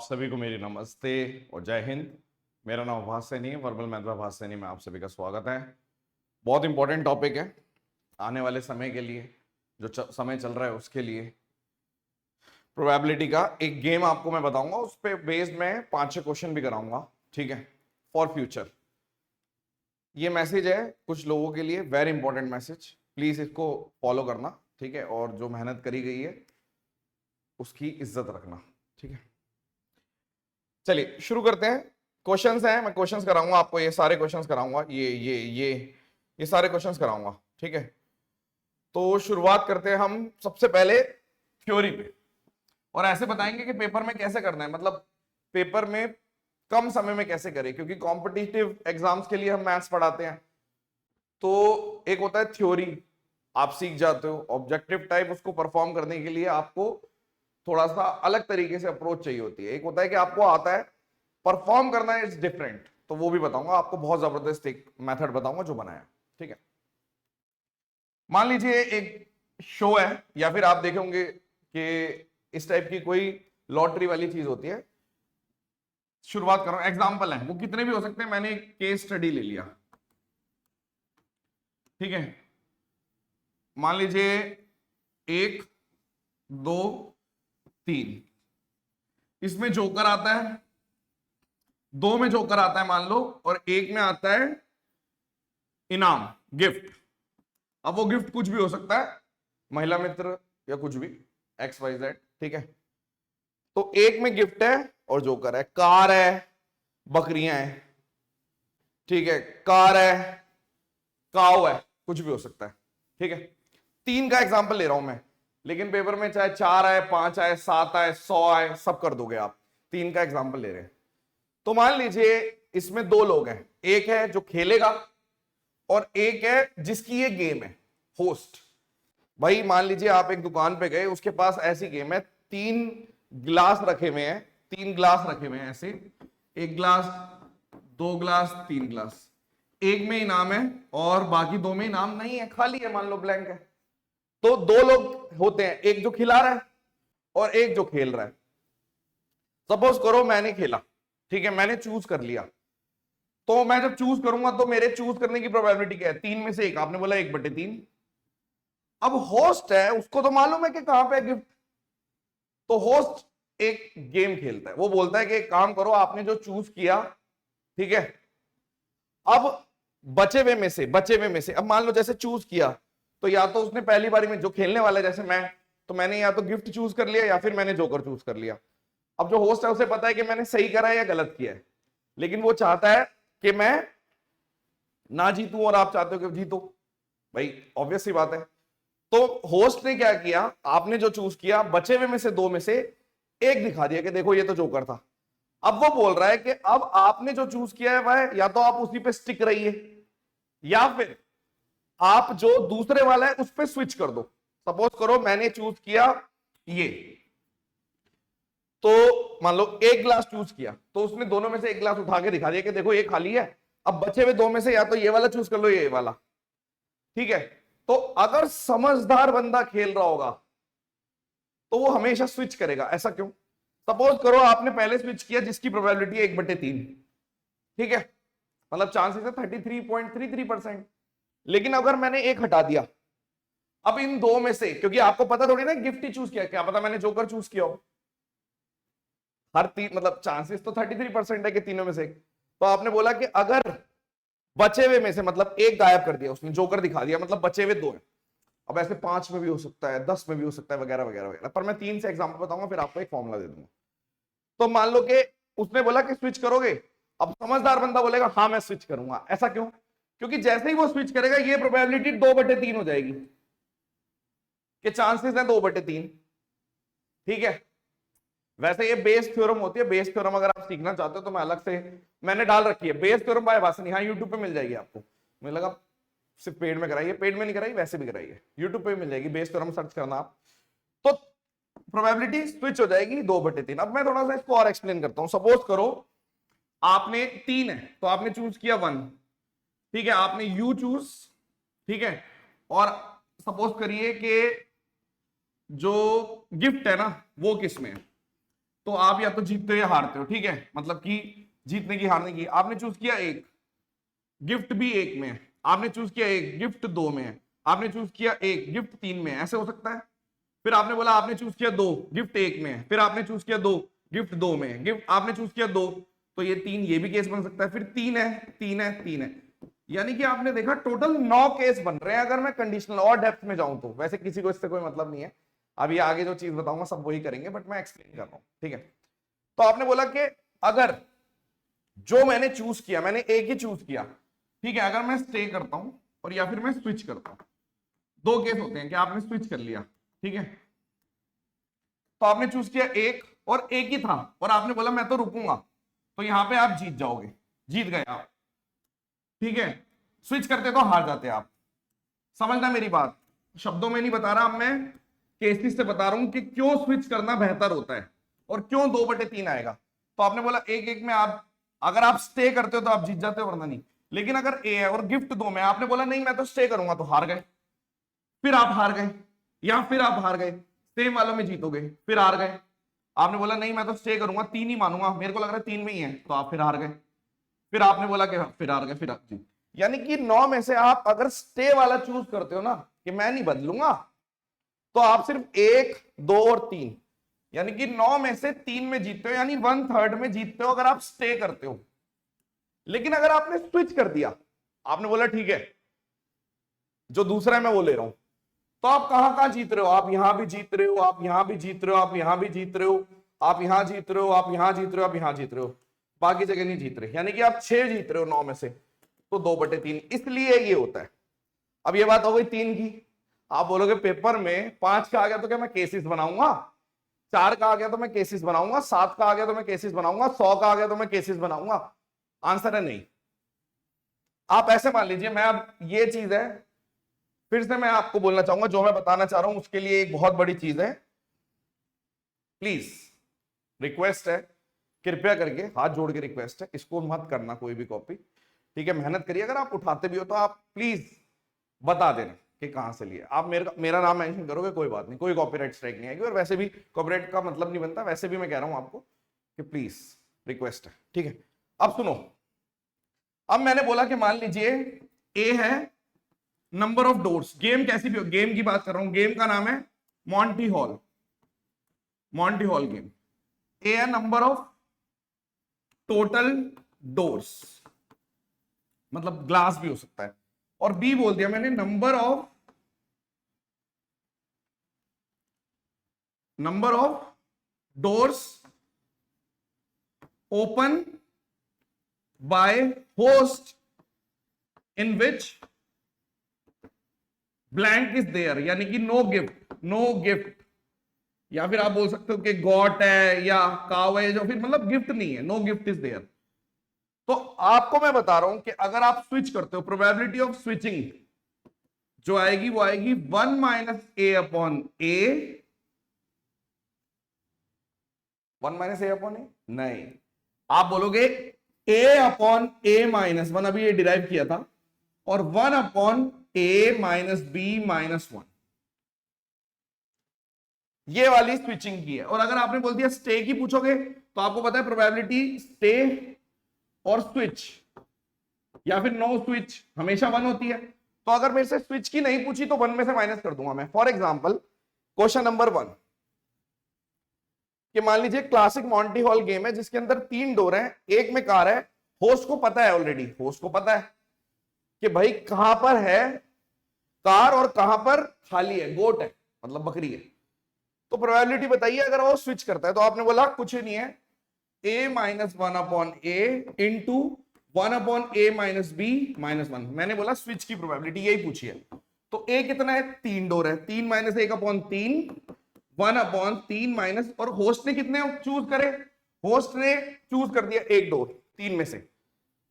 आप सभी को मेरी नमस्ते और जय हिंद। मेरा नाम आभास सैनी है, वर्बल मैथ में आभास सैनी में आप सभी का स्वागत है। बहुत इंपॉर्टेंट टॉपिक है आने वाले समय के लिए, जो समय चल रहा है उसके लिए। प्रोबेबिलिटी का एक गेम आपको मैं बताऊंगा, उस पर बेस्ड मैं 5-6 क्वेश्चन भी कराऊंगा, ठीक है, फॉर फ्यूचर। ये मैसेज है कुछ लोगों के लिए, वेरी इंपॉर्टेंट मैसेज, प्लीज इसको फॉलो करना, ठीक है, और जो मेहनत करी गई है उसकी इज्जत रखना, ठीक है। चलिए शुरू करते हैं। क्वेश्चंस हैं, मैं क्वेश्चंस कराऊंगा आपको, ये सारे क्वेश्चंस कराऊंगा, ये सारे क्वेश्चंस कराऊंगा, ठीक है। तो शुरुआत करते हैं हम सबसे पहले थ्योरी पे, और ऐसे बताएंगे कि पेपर में कैसे करना है, मतलब पेपर में कम समय में कैसे करें, क्योंकि कॉम्पिटिटिव एग्जाम्स के लिए हम मैथ्स पढ़ाते हैं। तो एक होता है थ्योरी, आप सीख जाते हो, ऑब्जेक्टिव टाइप उसको परफॉर्म करने के लिए आपको थोड़ा सा अलग तरीके से अप्रोच चाहिए होती है। एक होता है कि आपको आता है, परफॉर्म करना इज डिफरेंट, तो वो भी बताऊंगा आपको, बहुत जबरदस्त एक मेथड बताऊंगा जो बनाया, ठीक है। मान लीजिए एक शो है, या फिर आप देखे होंगे कि इस टाइप की कोई लॉटरी वाली चीज होती है। शुरुआत करो, एग्जाम्पल है वो कितने भी हो सकते हैं, मैंने एक केस स्टडी ले लिया, ठीक है। मान लीजिए 1 2 3, इसमें जोकर आता है, 2 में जोकर आता है मान लो, और 1 में आता है इनाम, गिफ्ट। अब वो गिफ्ट कुछ भी हो सकता है, महिला मित्र या कुछ भी, XYZ, ठीक है। तो 1 में गिफ्ट है और जोकर है, कार है, बकरियां हैं, ठीक है, कार है, काऊ है, कुछ भी हो सकता है, ठीक है। 3 का एग्जाम्पल ले रहा हूं मैं, लेकिन पेपर में चाहे 4 आए, 5 आए, 7 आए, 100 आए, सब कर दोगे आप। 3 का एग्जाम्पल ले रहे हैं। तो मान लीजिए इसमें 2 लोग हैं, एक है जो खेलेगा और एक है जिसकी ये गेम है, होस्ट। भाई मान लीजिए आप एक दुकान पे गए, उसके पास ऐसी गेम है, 3 गिलास रखे हुए हैं, 3 गिलास रखे हुए हैं ऐसे, 1 गिलास, 2 गिलास, 3 गिलास। एक में इनाम है और बाकी 2 में इनाम नहीं है, खाली है, मान लो ब्लैंक है। तो 2 लोग होते हैं, एक जो खिला रहा है और एक जो खेल रहा है। सपोज करो मैंने खेला, ठीक है, मैंने चूज कर लिया। तो मैं जब चूज करूंगा तो मेरे चूज करने की प्रोबेबिलिटी क्या है, 3 में से 1, आपने बोला 1/3। अब होस्ट है, उसको तो मालूम है कि कहां पे गिफ्ट। तो होस्ट एक गेम खेलता है, वो बोलता है कि एक काम करो, आपने जो चूज किया, ठीक है, अब बचे हुए में से अब मान लो जैसे चूज किया, तो या तो उसने पहली बारी में जो खेलने वाला है, जैसे मैं, तो मैंने या तो गिफ्ट चूज कर लिया या फिर मैंने जोकर चूज कर लिया। अब जो होस्ट है उसे पता है कि मैंने सही करा है या गलत किया है, लेकिन वो चाहता है कि मैं ना जीतूं और आप चाहते हो कि जीतो। भाई ऑब्वियस सी बात है। तो होस्ट ने क्या किया, आपने जो चूज किया, बचे हुए में से 2 में से 1 दिखा दिया कि देखो ये तो जोकर था। अब वो बोल रहा है कि अब आपने जो चूज किया है वह, या तो आप उसी पे स्टिक रहिए, या फिर आप जो दूसरे वाला है उस पे स्विच कर दो। सपोज करो मैंने चूज किया ये, तो मान लो 1 गिलास चूज किया, तो उसने दोनों में से 1 गिलास उठा के दिखा दिया कि देखो ये खाली है। अब बचे हुए 2 में से या तो ये वाला चूज कर लो, ये वाला, ठीक है। तो अगर समझदार बंदा खेल रहा होगा तो वो हमेशा स्विच करेगा। ऐसा क्यों? सपोज करो आपने पहले स्विच किया जिसकी प्रोबेबिलिटी है 1/3, ठीक है, मतलब चांसेस है 33.33%। लेकिन अगर मैंने 1 हटा दिया, अब इन 2 में से, क्योंकि आपको पता थोड़ी ना गिफ्ट ही चूज किया, क्या पता मैंने जोकर चूज किया हो। हर 3 मतलब चांसेस तो 33% है कि तीनों में से। तो आपने बोला कि अगर बचे हुए में से, मतलब 1 गायब कर दिया उसने, जोकर दिखा दिया, मतलब बचे हुए 2 हैं। अब ऐसे 5 में भी हो सकता है, 10 में भी हो सकता है, वगैरह वगैरह वगैरह, पर मैं 3 से एग्जांपल बताऊंगा, फिर आपको एक फॉर्मूला दे दूंगा। तो मान लो कि उसने बोला कि स्विच करोगे। अब समझदार बंदा बोलेगा हाँ मैं स्विच करूंगा। ऐसा क्यों? क्योंकि जैसे ही वो स्विच करेगा ये प्रोबेबिलिटी 2/3 हो जाएगी, कि चांसेस है 2/3, ठीक है। वैसे ये बेस थ्योरम होती है, बेस थ्योरम अगर आप सीखना चाहते हो तो मैं अलग से मैंने डाल रखी है, बेस थ्योरम बाय वासनी, हाँ यूट्यूब पे मिल जाएगी आपको। मुझे लगा सिर्फ पेड में कराइए, पेड में नहीं कराई, वैसे भी कराइए, यूट्यूब पे मिल जाएगी, बेस थ्योरम सर्च करना आप। तो प्रोबेबिलिटी स्विच हो जाएगी 2/3। अब मैं थोड़ा सा इसको और एक्सप्लेन करता हूं। सपोज करो आपने 3 है तो आपने चूज किया 1, ठीक है, आपने यू चूज, ठीक है, और सपोज करिए कि जो गिफ्ट है ना वो किस में है, तो आप या तो जीतते हो या हारते हो, ठीक है, मतलब कि जीतने की हारने की। आपने चूज किया एक, गिफ्ट भी एक में है, आपने चूज किया एक, गिफ्ट दो में है, आपने चूज किया एक, गिफ्ट तीन में है, ऐसे हो सकता है। फिर आपने बोला आपने चूज किया दो, गिफ्ट एक में है, फिर आपने चूज किया दो, गिफ्ट दो में है, गिफ्ट आपने चूज किया दो, तो ये तीन, ये भी केस बन सकता है, फिर तीन है, तीन है, तीन है, यानी कि आपने देखा टोटल 9 केस बन रहे हैं। अगर मैं कंडीशनल और डेप्थ में जाऊं तो, वैसे किसी को इससे कोई मतलब नहीं है, अभी आगे जो चीज बताऊंगा सब वही करेंगे, बट मैं एक्सप्लेन कर रहा हूं, ठीक है। तो आपने बोला कि अगर जो मैंने चूज किया, मैंने एक ही चूज किया, ठीक है, अगर मैं स्टे करता हूं और या फिर मैं स्विच करता हूं, दो केस होते हैं कि आपने स्विच कर लिया, ठीक है, तो आपने चूज किया एक और एक ही था और आपने बोला मैं तो रुकूंगा, तो यहां पे आप जीत जाओगे, जीत गए आप, ठीक है। स्विच करते तो हार जाते आप, समझना मेरी बात, शब्दों में नहीं बता रहा, मैं केसेस से बता रहा हूं कि क्यों स्विच करना बेहतर होता है और क्यों 2/3 आएगा। तो आपने बोला एक एक में आप, अगर आप स्टे करते हो तो आप जीत जाते हो, वरना नहीं। लेकिन अगर ए है और गिफ्ट दो में, आपने बोला नहीं मैं तो स्टे करूंगा, तो हार गए, फिर आप हार गए, या फिर आप हार गए, सेम वालों में जीतोगे, फिर हार गए। आपने बोला नहीं मैं तो स्टे करूंगा, तीन ही मानूंगा, मेरे को लग रहा है तीन में ही है, तो आप फिर हार गए, फिर आपने बोला कि फिर हार गए, फिर आप जीत। यानी कि 9 में से आप अगर स्टे वाला चूज करते हो ना, कि मैं नहीं बदलूंगा, तो आप सिर्फ एक, दो और तीन, यानी कि 9 में से 3 में जीतते हो, यानी 1/3 में जीतते हो अगर आप स्टे करते हो। लेकिन अगर आपने स्विच कर दिया, आपने बोला ठीक है जो दूसरा है मैं वो ले रहा हूं, तो आप कहां कहां जीत रहे हो, आप यहां भी जीत रहे हो, आप यहां भी जीत रहे हो, आप यहां भी जीत रहे हो, आप यहां जीत रहे हो, आप यहां जीत रहे हो, आप यहां जीत रहे हो, बाकी जगह नहीं जीत रहे, यानी कि आप 6 जीत रहे हो 9 में से, तो 2/3, इसलिए ये होता है। अब ये बात हो गई 3 की। आप बोलोगे पेपर में 5 का आ गया तो क्या मैं केसेस बनाऊंगा, 4 का आ गया तो मैं केसेस बनाऊंगा, 7 का आ गया तो मैं केसेस बनाऊंगा, 100 का आ गया तो मैं केसेस बनाऊंगा? आंसर है नहीं। आप ऐसे मान लीजिए, मैं अब ये चीज है, फिर से मैं आपको बोलना चाहूंगा, जो मैं बताना चाह रहा हूं उसके लिए एक बहुत बड़ी चीज है, प्लीज रिक्वेस्ट है, कृपया करके हाथ जोड़ के रिक्वेस्ट है, इसको मत करना कोई भी कॉपी, ठीक है, मेहनत करिए, अगर आप उठाते भी हो तो आप प्लीज बता देना कि कहां से लिए। आप मेरा नाम मेंशन करोगे कोई बात नहीं, कोई कॉपीराइट स्ट्राइक नहीं आएगी, और वैसे भी कॉपीराइट का मतलब नहीं बनता, वैसे भी मैं कह रहा हूं आपको कि प्लीज रिक्वेस्ट है, ठीक है। अब सुनो, अब मैंने बोला कि मान लीजिए ए है नंबर ऑफ डोर्स, गेम कैसी भी हो, गेम की बात कर रहा हूं, गेम का नाम है Monty Hall, Monty Hall game. A है नंबर ऑफ टोटल डोर्स, मतलब ग्लास भी हो सकता है, और बी बोल दिया मैंने number of doors open by host in which blank is there, यानी कि नो गिफ्ट, नो गिफ्ट, या फिर आप बोल सकते हो कि गॉट है या काव है, जो फिर मतलब गिफ्ट नहीं है, नो गिफ्ट इज देयर। तो आपको मैं बता रहा हूं कि अगर आप स्विच करते हो, प्रोबेबिलिटी ऑफ स्विचिंग जो आएगी वो आएगी 1 - a upon a, 1 - a upon a, नहीं, आप बोलोगे a अपॉन a -1, अभी ये डिराइव किया था, और 1 अपॉन a - b -1, ये वाली स्विचिंग की है। और अगर आपने बोल दिया स्टे की पूछोगे, तो आपको पता है प्रोबेबिलिटी स्टे और स्विच या फिर नो स्विच हमेशा 1 होती है। तो अगर मेरे से स्विच की नहीं पूछी तो 1 में से माइनस कर दूंगा मैं। फॉर एग्जाम्पल क्वेश्चन नंबर 1, कि मान लीजिए क्लासिक मॉन्टी हॉल गेम है जिसके अंदर 3 डोर हैं, एक में कार है, होस्ट को पता है, ऑलरेडी होस्ट को पता है कि भाई कहां पर है कार और कहां पर खाली है, गोट है मतलब बकरी है। तो प्रोबेबिलिटी बताइए अगर वो स्विच करता है, तो आपने बोला कुछ नहीं है, a - 1 upon a into 1 upon a - b -1, मैंने बोला स्विच की प्रोबेबिलिटी यही पूछी है। तो a कितना है, 3 डोर है, 3 - 1 अपॉन 3, 1 अपॉन 3 माइनस, और होस्ट ने कितने चूज करे, होस्ट ने चूज कर दिया एक डोर, 3 में से,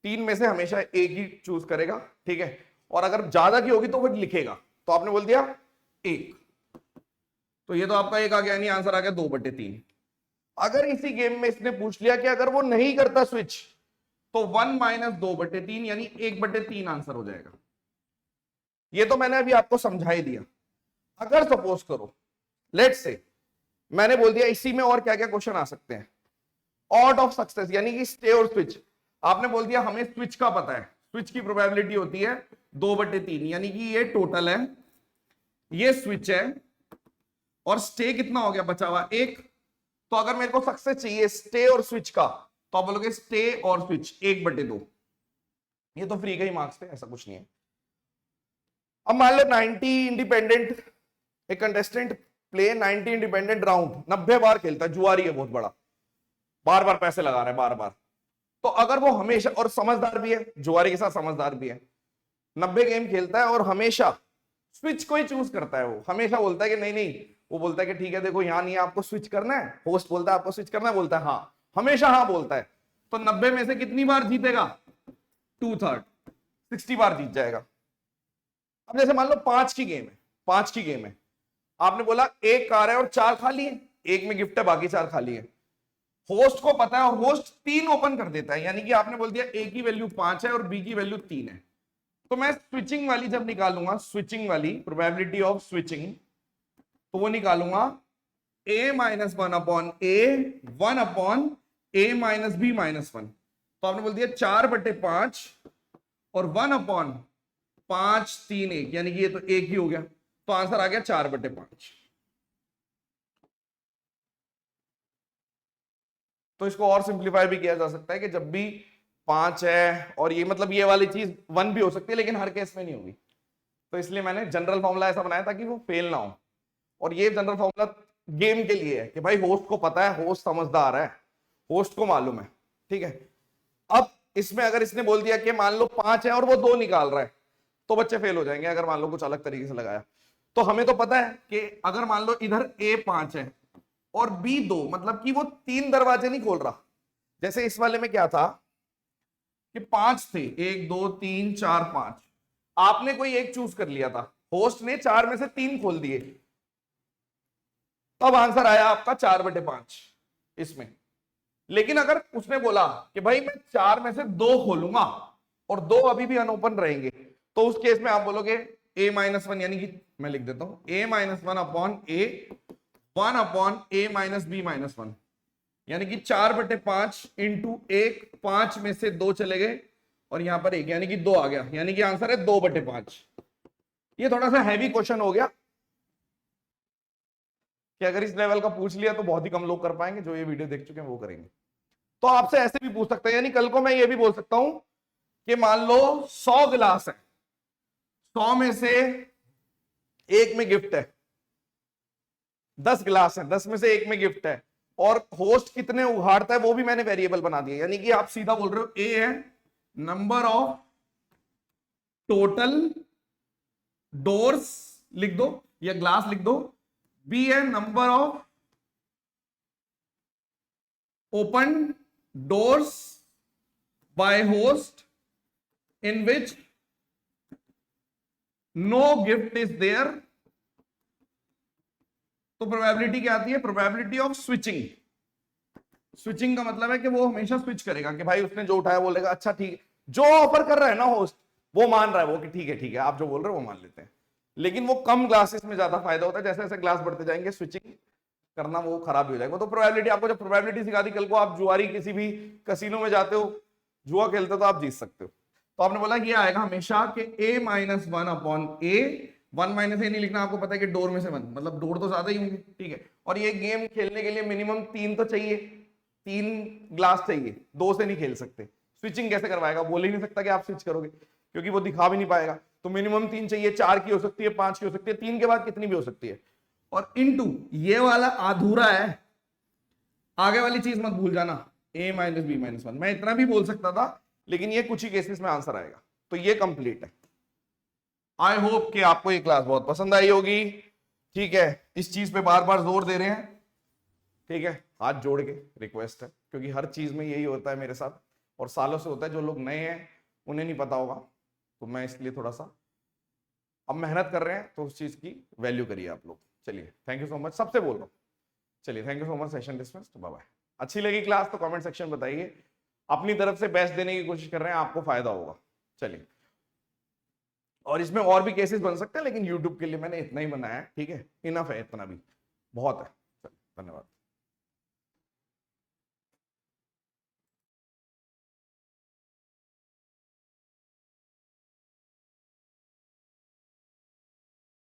3 में से हमेशा एक ही चूज करेगा, ठीक है, और अगर ज्यादा की होगी तो वो लिखेगा। तो आपने बोल दिया 1, तो ये तो आपका एक आ गया, यानी आंसर आ गया 2/3। अगर इसी गेम में इसने पूछ लिया कि अगर वो नहीं करता स्विच, तो 1 - 2/3 यानी 1/3 आंसर हो जाएगा। ये तो मैंने अभी आपको समझा ही दिया। अगर सपोज करो लेट्स से मैंने बोल दिया इसी में और क्या क्या क्वेश्चन आ सकते हैं। ऑड ऑफ सक्सेस यानी कि स्टे और स्विच। आपने बोल दिया हमें स्विच का पता है, स्विच की प्रोबेबिलिटी होती है 2/3, यानी कि ये टोटल है, ये स्विच है, और स्टे कितना हो गया बचा हुआ 1। तो अगर मेरे को सक्सेस चाहिए स्टे और स्विच का, तो आप बोलोगे स्टे और स्विच 1/2। ये तो फ्री का ही मार्क्स थे, ऐसा कुछ नहीं है। अब मान लो 90 इंडिपेंडेंट, एक कंटेस्टेंट प्ले 90 इंडिपेंडेंट राउंड, 90 बार खेलता है, जुआरी है बहुत बड़ा, बार बार पैसे लगा रहा है बार बार। तो अगर वो हमेशा, और समझदार भी है, जुआरी के साथ समझदार भी है, 90 गेम खेलता है और हमेशा स्विच को ही चूज करता है, वो हमेशा बोलता है कि नहीं नहीं, वो बोलता है कि ठीक है देखो यहां नहीं है, आपको स्विच करना है, होस्ट बोलता है आपको स्विच करना है, बोलता है हाँ, हमेशा हाँ बोलता है। तो 90 में से कितनी बार जीतेगा? 2/3, 60 बार जीत जाएगा। अब जैसे मान लो 5 की गेम है, 5 की गेम है, आपने बोला एक कार है और 4 खाली है, एक में गिफ्ट है बाकी 4 खाली है। होस्ट को पता है और होस्ट 3 ओपन कर देता है, यानी कि आपने बोल दिया ए की वैल्यू 5 है और बी की वैल्यू 3 है। तो मैं स्विचिंग वाली जब निकालूंगा, स्विचिंग वाली प्रोबेबिलिटी ऑफ स्विचिंग, तो वो निकालूंगा a-1/a/1/a-b-1। तो आपने बोल दिया 4/5 और 1/5 3 1, यानी कि ये तो एक ही हो गया, तो आंसर आ गया 4/5। तो इसको और सिंप्लीफाई भी किया जा सकता है कि जब भी 5 है और ये मतलब ये वाली चीज 1 भी हो सकती है, लेकिन हर केस में नहीं होगी। तो इसलिए मैंने जनरल फॉर्मूला ऐसा बनाया ताकि वो फेल ना हो। और ये जनरल फॉर्मूला गेम के लिए है कि भाई होस्ट को पता है, होस्ट समझदार है, होस्ट को मालूम है, ठीक है। अब इसमें अगर इसने बोल दिया कि मान लो 5 है और वो 2 निकाल रहा है, तो बच्चे फेल हो जाएंगे, अगर मान लो कुछ अलग तरीके से लगाया। तो हमें तो पता है कि अगर मान लो इधर ए 5 है और बी 2, मतलब कि वो 3 दरवाजे नहीं खोल रहा। जैसे इस वाले में क्या था कि 5 थे, 1 2 3 4 5, आपने कोई एक चूज कर लिया था, होस्ट ने 4 में से 3 खोल दिए, तब आंसर आया आपका 4/5 इसमें। लेकिन अगर उसने बोला कि भाई मैं 4 में से 2 खोलूंगा और 2 अभी भी अनओपन रहेंगे, तो उस केस में आप बोलोगे a-1, यानी कि मैं लिख देता हूं a-1/a/1/a-b-1, यानी कि 4/5 इंटू 1, 5 में से 2 चले गए और यहां पर 1, यानी कि 2 आ गया, यानी कि आंसर है 2/5। ये थोड़ा सा हैवी क्वेश्चन हो गया कि अगर इस लेवल का पूछ लिया तो बहुत ही कम लोग कर पाएंगे, जो ये वीडियो देख चुके हैं वो करेंगे। तो आपसे ऐसे भी पूछ सकते हैं, यानी कल को मैं ये भी बोल सकता हूं कि मान लो 100 गिलास है, 100 में से 1 में गिफ्ट है, 10 गिलास है, 10 में से 1 में गिफ्ट है, और होस्ट कितने उघाड़ता है वो भी मैंने वेरिएबल बना दिया। यानी कि आप सीधा बोल रहे हो ए है नंबर ऑफ टोटल डोर्स लिख दो या ग्लास लिख दो, बी है number of open doors by host in which no gift is there. तो प्रोबेबिलिटी क्या आती है? Probability of switching. स्विचिंग का मतलब है कि वो हमेशा स्विच करेगा, कि भाई उसने जो उठाया बोलेगा अच्छा ठीक है, जो ऑफर कर रहा है ना होस्ट वो मान रहा है वो कि ठीक है आप जो बोल रहे हो वो मान लेते हैं। लेकिन वो कम ग्लासेस में ज्यादा फायदा होता है, जैसे जैसे ग्लास बढ़ते जाएंगे स्विचिंग करना वो खराब भी हो जाएगा। तो प्रोबेबिलिटी, आपको जब प्रोबेबिलिटी सिखा दी, कल को आप जुआरी किसी भी कसिनो में जाते हो, जुआ खेलते हो तो आप जीत सकते हो। तो आपने बोला ये आएगा हमेशा कि a-1/a, 1 - a नहीं लिखना, आपको पता है कि डोर में से 1, मतलब डोर तो ज्यादा ही होंगे, ठीक है। और ये गेम खेलने के लिए मिनिमम 3 तो चाहिए, 3 ग्लास चाहिए, 2 से नहीं खेल सकते। स्विचिंग कैसे करवाएगा? बोल ही नहीं सकता कि आप स्विच करोगे, क्योंकि वो दिखा भी नहीं पाएगा। तो मिनिमम 3 चाहिए, 4 की हो सकती है, 5 की हो सकती है, 3 के बाद कितनी भी हो सकती है। और इनटू ये वाला अधूरा है, आगे वाली चीज मत भूल जाना, a-b-1। मैं इतना भी बोल सकता था, लेकिन ये कुछ ही केसेस में आंसर आएगा। तो ये कंप्लीट है। आई होप कि आपको ये क्लास बहुत पसंद आई होगी, ठीक है। इस चीज पे बार बार जोर दे रहे हैं, ठीक है, हाथ जोड़ के रिक्वेस्ट है, क्योंकि हर चीज में यही होता है मेरे साथ, और सालों से होता है। जो लोग नए हैं उन्हें नहीं पता होगा, तो मैं इसलिए थोड़ा सा अब मेहनत कर रहे हैं, तो उस चीज की वैल्यू करिए आप लोग। चलिए, थैंक यू सो मच, सबसे बोल रहा हूँ। चलिए, thank you so much, session dismissed, bye bye. अच्छी लगी क्लास तो कमेंट सेक्शन बताइए, अपनी तरफ से बेस्ट देने की कोशिश कर रहे हैं, आपको फायदा होगा। चलिए, और इसमें और भी केसेस बन सकते हैं, लेकिन यूट्यूब के लिए मैंने इतना ही बनाया है, ठीक है, इनफ है, इतना भी बहुत है। धन्यवाद।